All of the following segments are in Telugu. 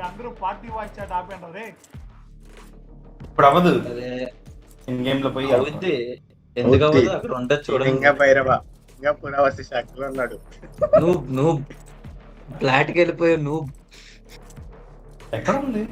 అందరూ పార్టీ వాచ్ చాట్ ఆపండి రే. ఇప్పుడు అవ్వదు ఇన్ గేమ్ లో పోయి అవుద్ది. ఎందుకు అవ్వదు? అక్కడ ఉండదు చూడండి. ఇంకా భైరవ ఇంకా పురావసి శాఖలో ఉన్నాడు. నువ్వు ఫ్లాట్కి వెళ్ళిపోయావు నువ్వు. ఎక్కడ ఉంది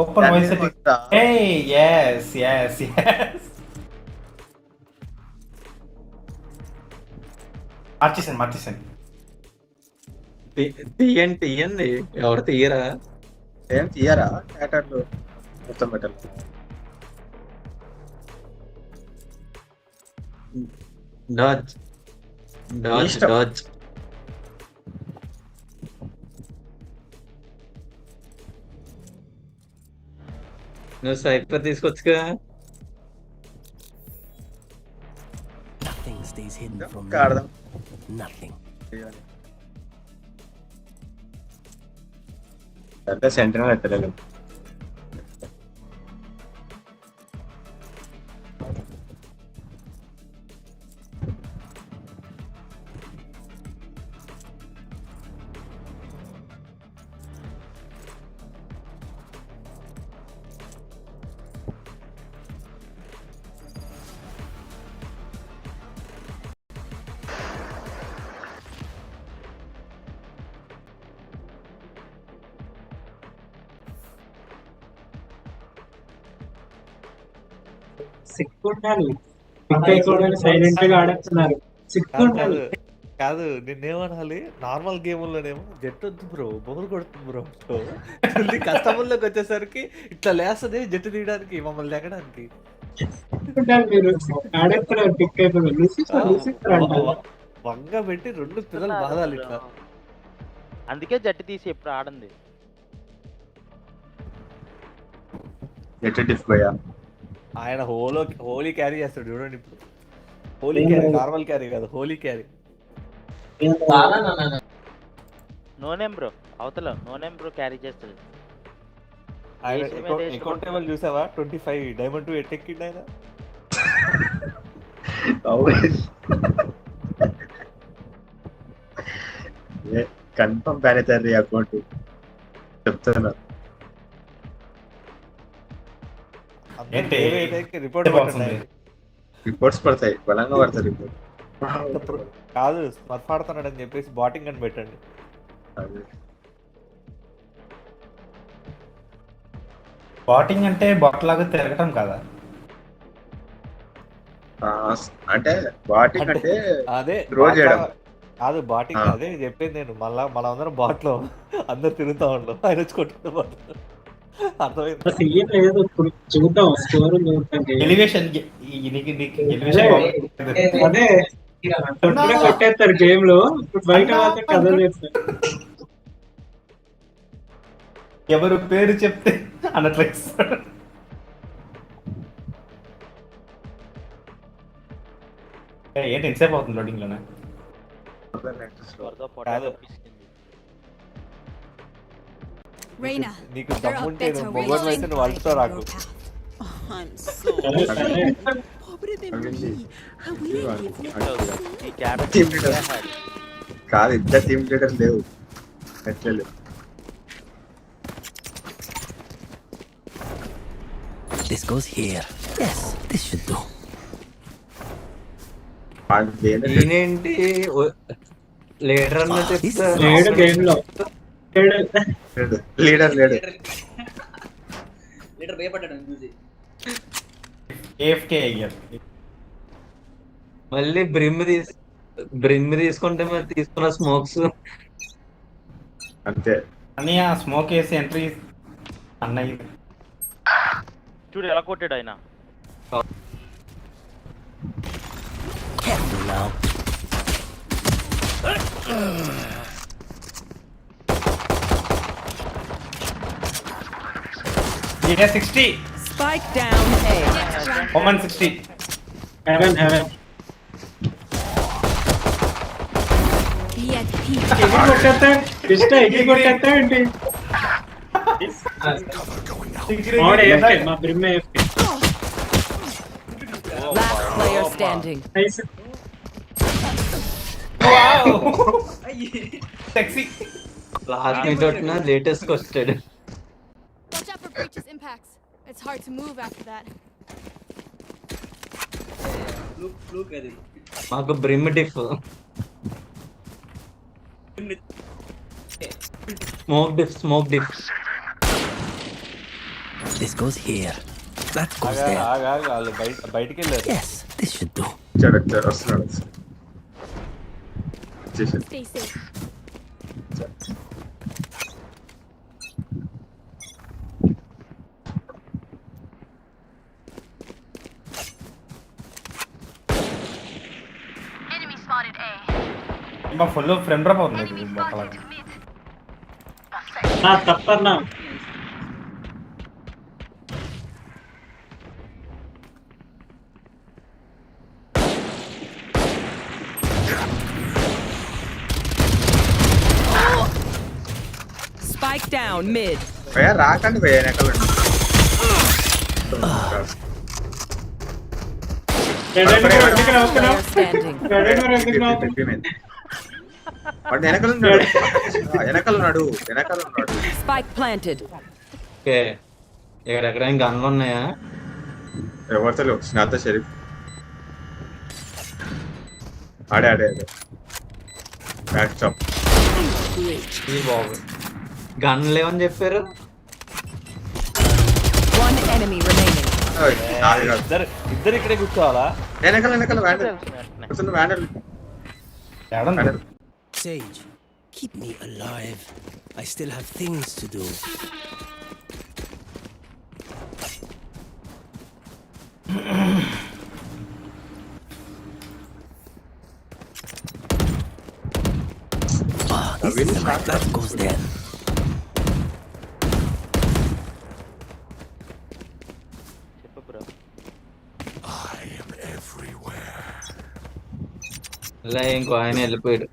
ఓపెన్ వాయిస్ సెట్టింగ్? హే yes మార్చేసాను. తీయండి ఎవరు తీయరా? ఏం తీయరా థియేటర్లు మొత్తం పెట్టాలి. డాజ్ ఇష్టం. డాజ్ నువ్వు సైపర్ తీసుకొచ్చుగా. Nothing stays hidden from me. కాడదాం Nothing. అంటే సెంటర్ ఎత్తలేదు. సిక్కుండాలి సైలెంట్ గా ఆడేస్తున్నారు. సిక్కుండాలి కాదు నిన్నేమనాలి, నార్మల్ గేమ్లోనేమో జట్టు వద్దు బ్రో బొమ్మలు కొడుతుంది బ్రో. కస్టమర్లోకి వచ్చేసరికి ఇట్లా లేస్తుంది జట్టు తీయడానికి మమ్మల్ని లేకడానికి. మీరు ఆడేస్తున్నారు. పిక్ అయిపోయింది. వంగ పెట్టి 2 పిల్లలు బాధాలి ఇట్లా. అందుకే జట్టు తీసి ఎప్పుడు ఆడంది. ఆయన హోలీ క్యారీ చేస్తాడు చూడండి ఇప్పుడు. హోలీ క్యారీ నార్మల్ క్యారీ కాదు, హోలీ క్యారీ. నోనేం బ్రో అవతల నోనేం బ్రో క్యారీ చేస్తాడు. ఆయన అకౌంట్ టేబుల్ చూసావా? 25 డైమండ్ 2 ఎట్టెక్కిండు ఆయన. కన్ఫర్మ్ బ్యాన్ అవుతారు అకౌంట్ చెప్తున్నా. రిపోర్ట్స్ పడతాయి, బలంగా పడతాయి రిపోర్ట్. కాదు స్మర్ఫ్ ఆడుతున్నాడు అని చెప్పేసి బాటింగ్ అని పెట్టండి. బాటింగ్ అంటే బాట్ లాగా తిరగటం కదా? అంటే బాటింగ్ అంటే అదే రోజు చేయడం కాదు. బాటింగ్ అదే చెప్పేది నేను. మళ్ళా మనం అందరం బాట్ లో అందరు తిరుగుతా ఉన్నాం, ఆయన వచ్చి కొట్టుకుంటూ బాట్. అర్థమైంది. చూద్దాం స్కోర్ ఎలివేషన్ అదే కొట్టేస్తారు గేమ్ లో. బయట మాత్రం కథ చేస్తారు. ఎవరు పేరు చెప్తే అన్నట్లు ఏంటి ఎంతసేపు అవుతుంది లోడింగ్ లోనే? Reina, నీకు దమ్ముంటే నువ్వు మొగోడు అయితే నువ్వు అల్లుతో రాకు. I'm so pobre de mí. కాదు, ఇద్దరు టీమ్ లీడర్ లేవు. ఎట్లా This goes here. Yes, this should do. నేనేంటి లీడర్ అన్న చెప్తా. లేడు గేమ్ లో. లీడర్ ఏఎఫ్కే అయ్యారు. మళ్ళీ బ్రిమ్ తీసుకుంటే మరి తీసుకున్న స్మోక్స్ అంతే. అని ఆ స్మోక్ వేసి ఎంట్రీ అన్నయ్య చూడు ఎలా కొట్టాడు ఆయన. Careful now. Yeah, 60. Spike down A. Woman 60. Heaven. కొట్టేస్తా ఏంటి? మా brim Last player standing. Wow. Sexy. Last minute వచ్చిన లేటెస్ట్ వస్తాడు. Watch out for breaches impacts. It's hard to move after that. మాకు brim diff smoke diff This goes here. That goes there. వాళ్ళు బయటికి వెళ్ళారు. Yes, this should do. వస్తున్నాడు. వచ్చేసాడు. Stay safe. మా ఫుల్ ఫ్రెండ్ డ్రాప్ అవుతుంది మొక్కలకి. తప్పన్నా Spike down mid. భయ్యా రాకండి భయ్యా వెనకాల Player standing. వాడు వెనకాల ఉన్నాడు. వెనకాల ఉన్నాడు. Spike planted. ఓకే ఎక్కడెక్కడ గన్లు ఉన్నాయా? ఎవరితో లేవు. స్నాత షరీఫ్ ఆడే బ్యాక్ స్టాప్. ఇది బాబు గన్లు లేవని చెప్పారు. One enemy remaining. నాది కాదు. ఇద్దరు ఇక్కడే కూర్చోవాలా? వెనకాల వ్యాండల్ కూర్చున్న వ్యాండల్. ఏడన్నా Sage, keep me alive. I still have things to do. This is my that goes there. చెప్పు బ్రో. ఇలా ఇంకో ఆయన వెళ్ళిపోయాడు.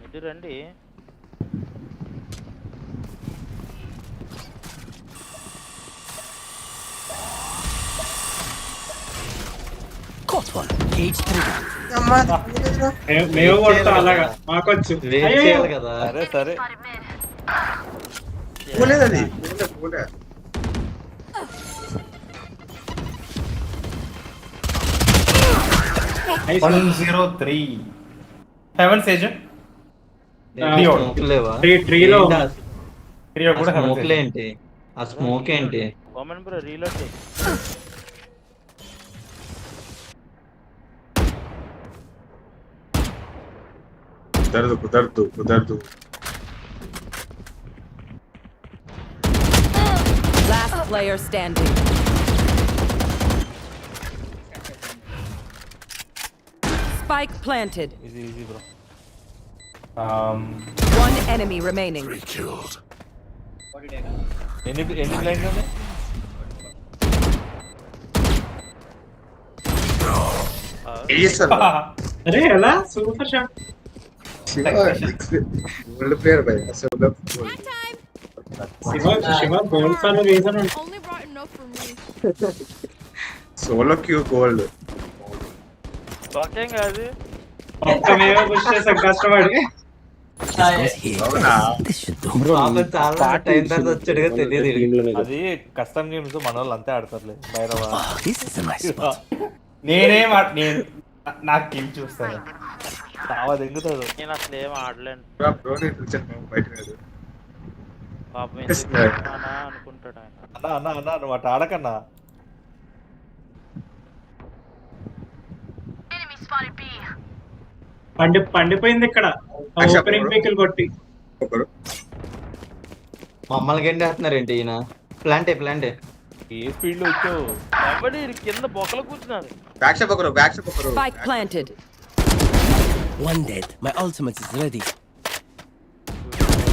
ఇటు రండి. Caught one. Cage trigger. మేము కొడతాం అలాగా మాకొచ్చు. వెయిట్ చేయాలి కదా. సరే పోలేదు అది. పోలే. 103 హెవెన్ సేజ్ స్మోక్ లేవా? ట్రీలో కూడా స్మోక్ ఏంటి? ఆ స్మోక్ ఏంటి? కామన్ బ్రో రీలోడ్ చేయి. కుదరదు. Last player standing. Spike planted. Easy bro. One enemy remaining. ఎన్ని లైన్లు ఉన్నాయి? అరే ఎలా సూపర్ షాట్. గోల్డ్ ప్లేయర్ భయ్యా. అసలు Snack time. శివ గోల్ ఫాన్ రీజన్ Only brought enough for me. సోలో క్యూ గోల్డ్. ఓకేం కాదు. ఒక్కమేమో పుష్ చేసాం కష్టపడి. This goes here. అవునా? This should do. పాపం చాలా టైం తర్వాత వచ్చాడుగా తెలియదు. అది కస్టమ్ గేమ్స్ మన వాళ్ళు అంతే ఆడతారులే. Bhairava This is a nice spot. నేను నాకు కిల్ చూస్తాను. చాలా దెంగుతాడు. నేను అసలు ఏం ఆడలేను. బ్రో నేను కూర్చొని బయట కాదు. పాపం ఎందుకు అనుకుంటాడు ఆయన. అన్నా నువ్వు అటు ఆడకన్నా. పండిపోయింది ఇక్కడ ఓపెనింగ్ పీకిల్ కొట్టి. ఒకరు మమ్మల్ని గంటేస్తున్నారేంటి ఈయన? ప్లాంటే ఏ స్పీడ్ లో వచ్చావు? ఎవడి కింద బొక్కలు కూర్చున్నారు. బ్యాక్ షాప్ ఒకరు. Spike planted. One dead. My ultimate is ready.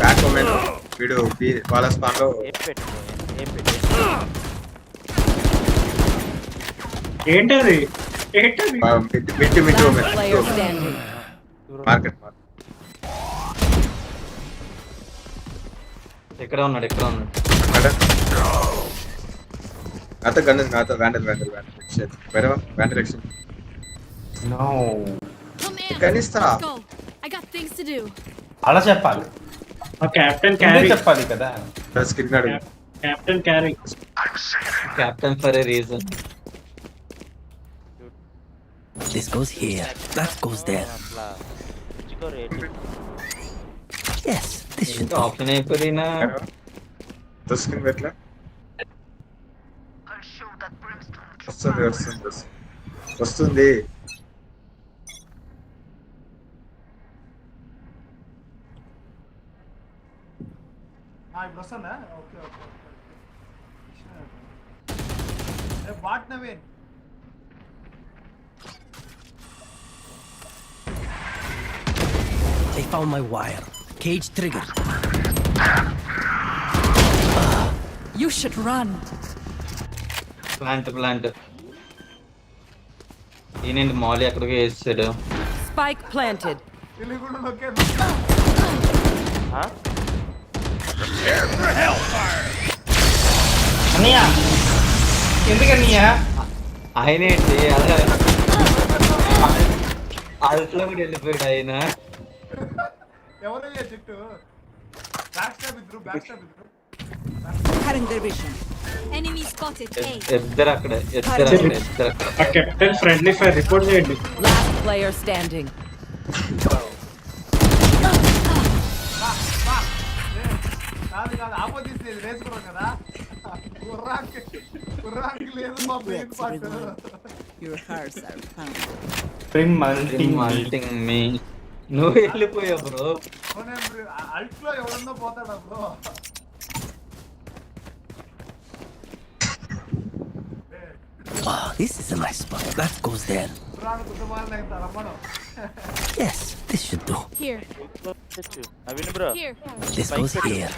Back Omen వీడు వాళ్ళ స్పాన్ లో ఏం పెట్టు. ఏంటది mid Omen Last player standing. Market. ఇక్కడ ఉన్నాడు. నాతో గన్ నాతో వ్యాండల్ షేట్ వేరేవా Vandal action. No Come in. గనిస్తా Let's go. I got things to do. అలా చెప్పాలి ఆ కెప్టెన్ ముందే క్యారీ చెప్పాలి కదా. స్కిన్ గాడు captain carry captain for a reason. This goes here. That goes there. అట్లా పిచ్చుకో రేటు. Yes, this should do. Option అయిపోయినా స్కిన్ పెట్టలే వస్తుంది వస్తుంది వస్తుంది. ఇప్పుడు వస్తుందా? Okay okay bot Naveen They found my wire. Cage triggered. You should run. Plant ఈయనండి మాల్ ఎక్కడికి వేసాడు. Spike planted. తెలుగు కూడా ఓకే. ఆ? అన్నయ్య ఎందుకన్నయ్య ఆయన ఏంటి అలా అల్ట్లో కూడా వెళ్ళిపోయాడు ఆయన. ఎవరయ్యా చెట్టు బ్యాక్ స్టాప్ ఇద్దరు బ్యాక్ స్టాప్ ఇద్దరు Enemy spotted. A. ఇద్దరు అక్కడ. ఆ కెప్టెన్ ఫ్రెండ్లీ ఫైర్ రిపోర్ట్ చేయండి. Last player standing. కాదు కాదు ఆపోజిట్ వేసుకున్నాం కదా కుర్రాకి లేదు మా brain part. Your hearts are found. మల్టింగ్ మీ నువ్వు వెళ్ళిపోయావు బ్రో. అల్ట్ లో ఎవడన్నా పోతాడా bro. Oh, this is a nice spot. That goes there. కుర్రాడు కుటుంబాలను అయితే రమ్మను. Yes, this should do. Here. Naveen bro. Here. This goes here.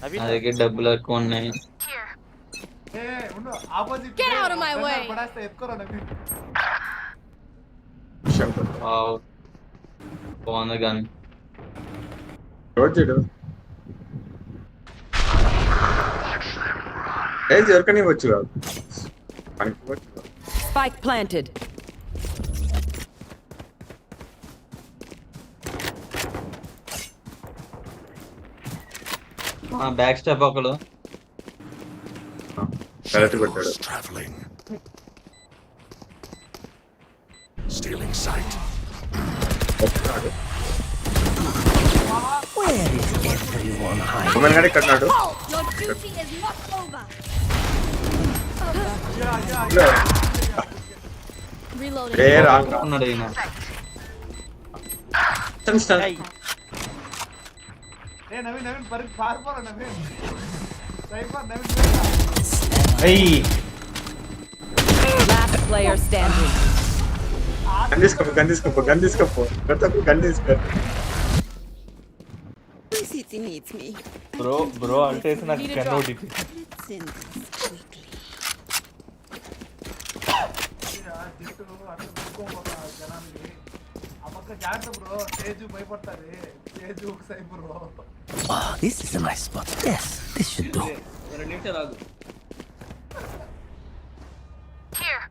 Naveen నా దగ్గర డబ్బులు ఎక్కువ ఉన్నాయి. ఏ ఉండు opposite Get out of my way. పడేస్తా ఎత్తుకోరా నవీన్. వావ్. బాగుంది గన్. రోజుడు ఏది ఎవరికని వచ్చు కాదు మనకి వచ్చు కాదు. Spike planted. బ్యాక్ స్టెప్ ఒకడు. కరెక్ట్ కొట్టాడు. Where is everyone hiding? Omen గాడు ఇక్కడ ఉన్నాడు. Your duty is not over. Reloading. ఏ రాంగ్ ఉన్నాడు ఈయన. ఏ నవీన్ నవీన్ పారిపోరా నవీన్. సైఫర్ నవీన్ ఏయ్ Last player standing. గన్ తీసుకోపో గన్ తీసుకో. This city needs me. Bro అంటే నాకు కన్నోటి Let's end this quickly. చెట్టు అట్లా చూసుకోపోతా జనానికి. ఆ పక్క జాగ్రత్త బ్రో. తేజు భయపడతాది. తేజు సైఫర్ bro. Oh, this is a nice spot. Yes, this should do. Here.